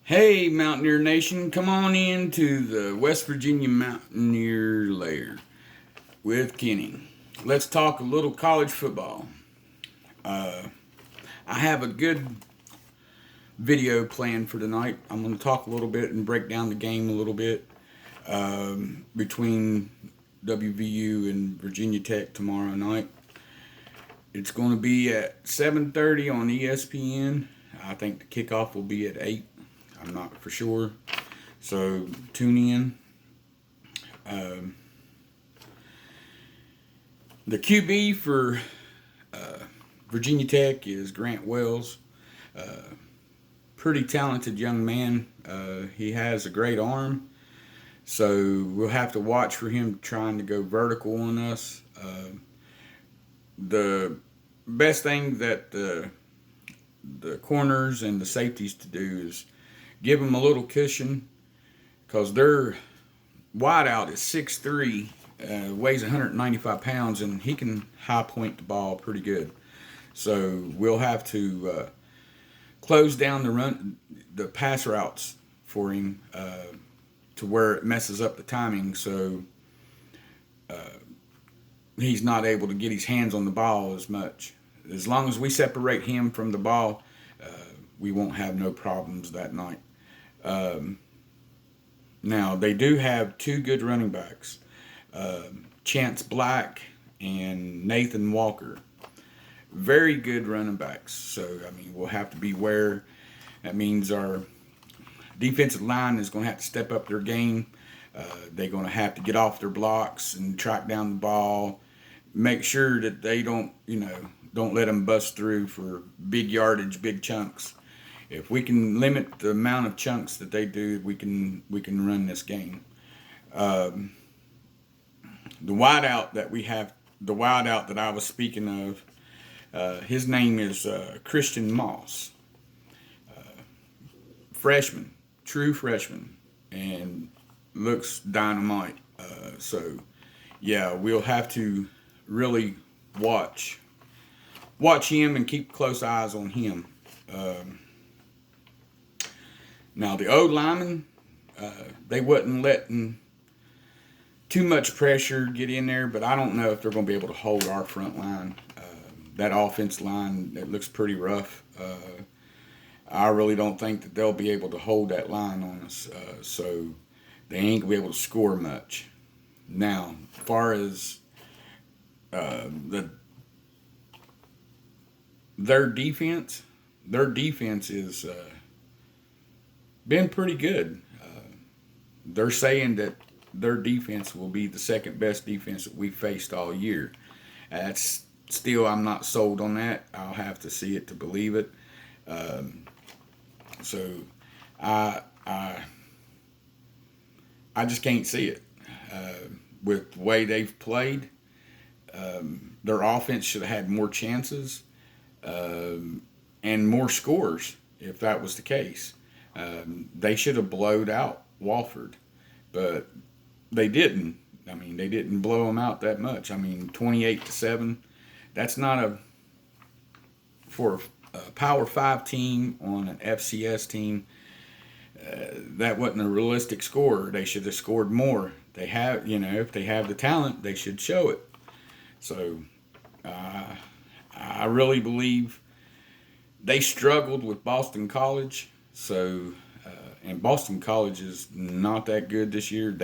Hey, Mountaineer Nation, come on in to the West Virginia Mountaineer Lair with Kenny. Let's talk a little college football. I have a good video planned for tonight. I'm going to talk a little bit and break down the game a little bit between WVU and Virginia Tech tomorrow night. It's going to be at 7:30 on ESPN. I think the kickoff will be at 8. I'm not for sure. So tune in. The QB for Virginia Tech is Grant Wells. Pretty talented young man. He has a great arm. So we'll have to watch for him trying to go vertical on us. The best thing that the corners and the safeties to do is give them a little cushion, because their wideout is 6'3", weighs 195 pounds, and he can high point the ball pretty good. So we'll have to close down the pass routes for him to where it messes up the timing, so he's not able to get his hands on the ball as much. As long as we separate him from the ball, we won't have no problems that night. Now, they do have two good running backs, Chance Black and Nathan Walker. Very good running backs. So, we'll have to beware. That means our defensive line is going to have to step up their game. They're going to have to get off their blocks and track down the ball. Make sure that they don't let them bust through for big yardage, big chunks. If we can limit the amount of chunks that they do, we can run this game. The wideout that I was speaking of, his name is Christian Moss. Freshman, true freshman, and looks dynamite. So, yeah, we'll have to really watch him and keep close eyes on him. Now, the old linemen, they wasn't letting too much pressure get in there, but I don't know if they're going to be able to hold our front line. That offense line, it looks pretty rough. I really don't think that they'll be able to hold that line on us, so they ain't going to be able to score much. Now, as far as their defense is been pretty good. They're saying that their defense will be the second best defense that we faced all year. That's still, I'm not sold on that. I'll have to see it to believe it. So I just can't see it. With the way they've played, their offense should have had more chances and more scores if that was the case. They should have blowed out Wofford, but they didn't. They didn't blow them out that much. 28-7. That's not for a Power 5 team on an FCS team. That wasn't a realistic score. They should have scored more. They have, if they have the talent, they should show it. So, I really believe they struggled with Boston College. So, and Boston College is not that good this year.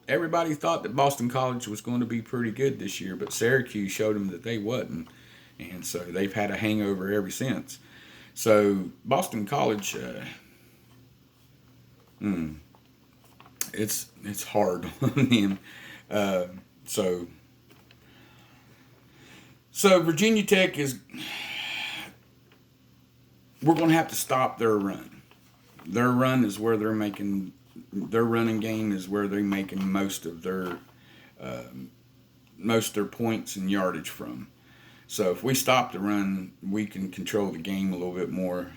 Everybody thought that Boston College was going to be pretty good this year, but Syracuse showed them that they wasn't. And so they've had a hangover ever since. So Boston College, it's hard on them. So Virginia Tech we're going to have to stop their run. Their run is where their running game is where they're making most of their points and yardage from. So if we stop the run, we can control the game a little bit more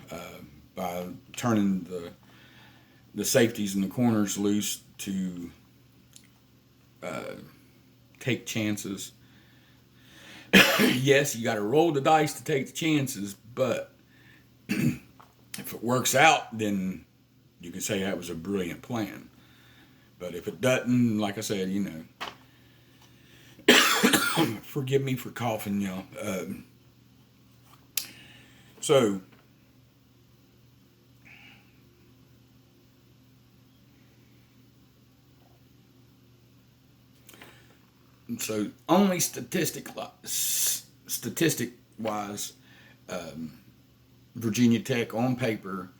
by turning the safeties and the corners loose to take chances. Yes, you got to roll the dice to take the chances, but if it works out, then you can say that was a brilliant plan. But if it doesn't, like I said, forgive me for coughing, y'all. So, only statistic wise, Virginia Tech on paper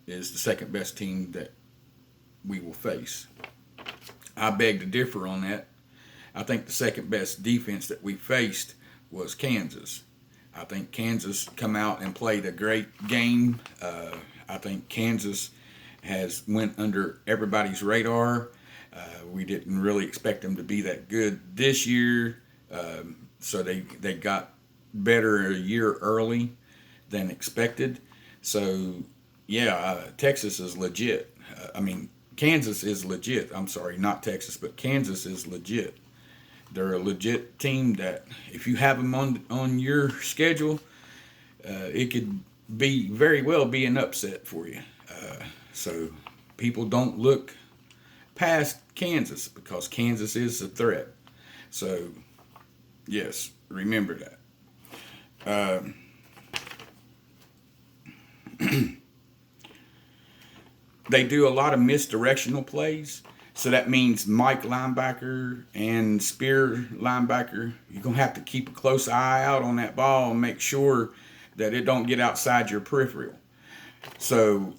is the second best team that we will face. I beg to differ on that. I think the second best defense that we faced was Kansas. I think Kansas come out and played a great game. I think Kansas has went under everybody's radar. We didn't really expect them to be that good this year, so they got better a year early than expected. So yeah, Texas is legit. Kansas is legit. I'm sorry, not Texas, but Kansas is legit. They're a legit team that if you have them on your schedule, it could very well be an upset for you. So people don't look past Kansas because Kansas is a threat. So yes, remember that. They do a lot of misdirectional plays. So that means Mike linebacker and Spear linebacker, you're going to have to keep a close eye out on that ball and make sure that it don't get outside your peripheral. So,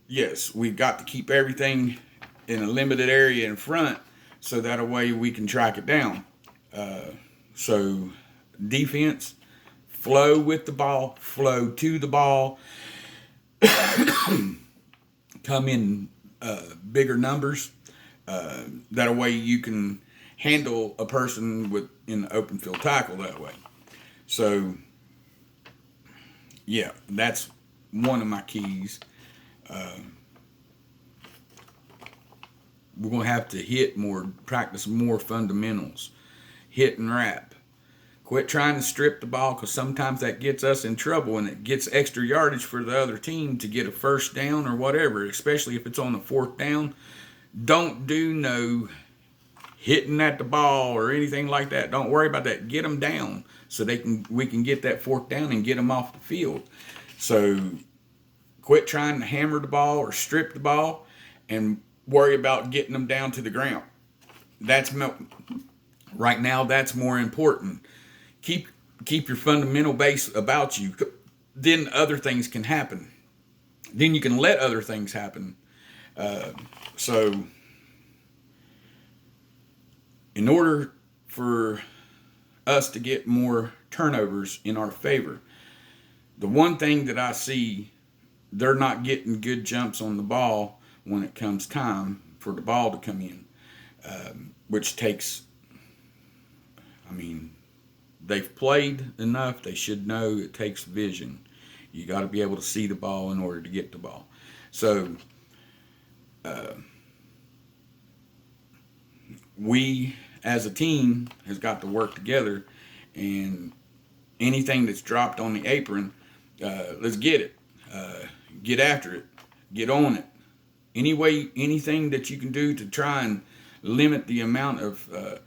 yes, we've got to keep everything in a limited area in front so that way we can track it down. So, defense, flow with the ball, flow to the ball, come in bigger numbers. That way you can handle a person in the open field tackle that way. So, yeah, that's one of my keys. We're going to have to practice more fundamentals. Hit and wrap. Quit trying to strip the ball because sometimes that gets us in trouble and it gets extra yardage for the other team to get a first down or whatever, especially if it's on the fourth down. Don't do no hitting at the ball or anything like that. Don't worry about that. Get them down so we can get that fourth down and get them off the field. So quit trying to hammer the ball or strip the ball and worry about getting them down to the ground. Right now, that's more important. Keep your fundamental base about you. Then other things can happen. Then you can let other things happen. So, in order for us to get more turnovers in our favor, the one thing that I see, they're not getting good jumps on the ball when it comes time for the ball to come in, which takes, they've played enough. They should know it takes vision. You got to be able to see the ball in order to get the ball. So, we as a team has got to work together, and anything that's dropped on the apron, let's get it. Get after it. Get on it. Anything that you can do to try and limit the amount of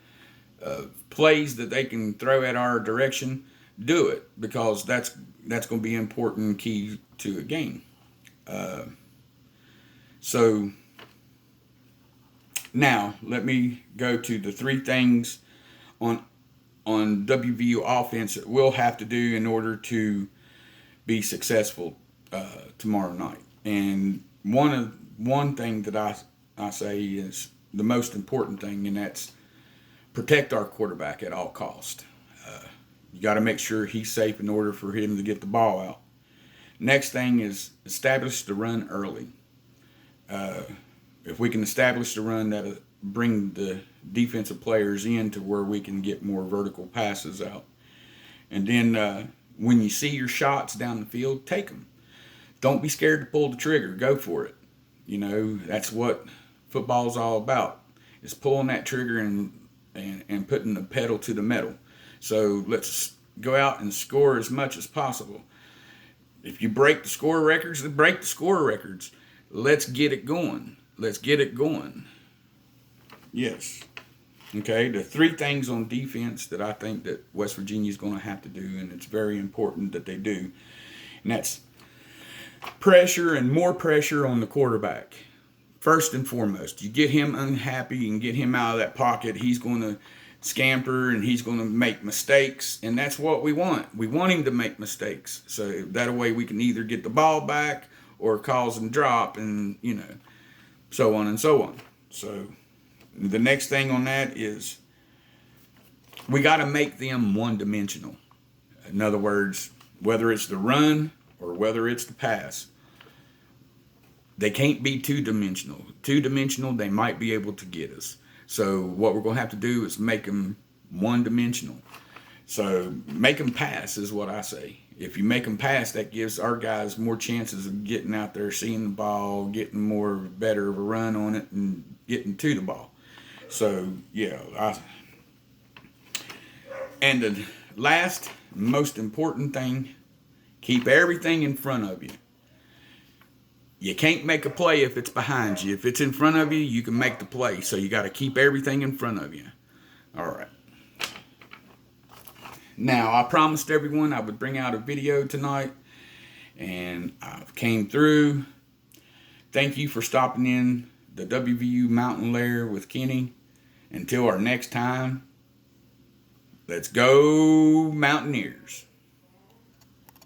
plays that they can throw at our direction, do it, because that's going to be an important key to a game. So now let me go to the three things on WVU offense that we'll have to do in order to be successful tomorrow night. And one thing that I say is the most important thing, and that's protect our quarterback at all cost. You got to make sure he's safe in order for him to get the ball out. Next thing is establish the run early. If we can establish the run, that'll bring the defensive players in to where we can get more vertical passes out. And then when you see your shots down the field, take them. Don't be scared to pull the trigger. Go for it. That's what football's all about, is pulling that trigger and putting the pedal to the metal. So let's go out and score as much as possible. If you break the score records, then break the score records. let's get it going. Let's get it going. Yes. Okay, the three things on defense that I think that West Virginia is going to have to do, and it's very important that they do, and that's pressure and more pressure on the quarterback. First and foremost, you get him unhappy and get him out of that pocket, he's going to scamper and he's going to make mistakes, and that's what we want. We want him to make mistakes, so that way we can either get the ball back or cause him drop, and so on and so on. So the next thing on that is we got to make them one-dimensional. In other words, whether it's the run or whether it's the pass, they can't be two-dimensional. Two-dimensional, they might be able to get us. So what we're going to have to do is make them one-dimensional. So make them pass is what I say. If you make them pass, that gives our guys more chances of getting out there, seeing the ball, getting more better of a run on it, and getting to the ball. So, yeah. And the last, most important thing, keep everything in front of you. You can't make a play if it's behind you. If it's in front of you, you can make the play. So you got to keep everything in front of you. All right. Now, I promised everyone I would bring out a video tonight, and I came through. Thank you for stopping in the WVU Mountain Lair with Kenny. Until our next time, let's go Mountaineers.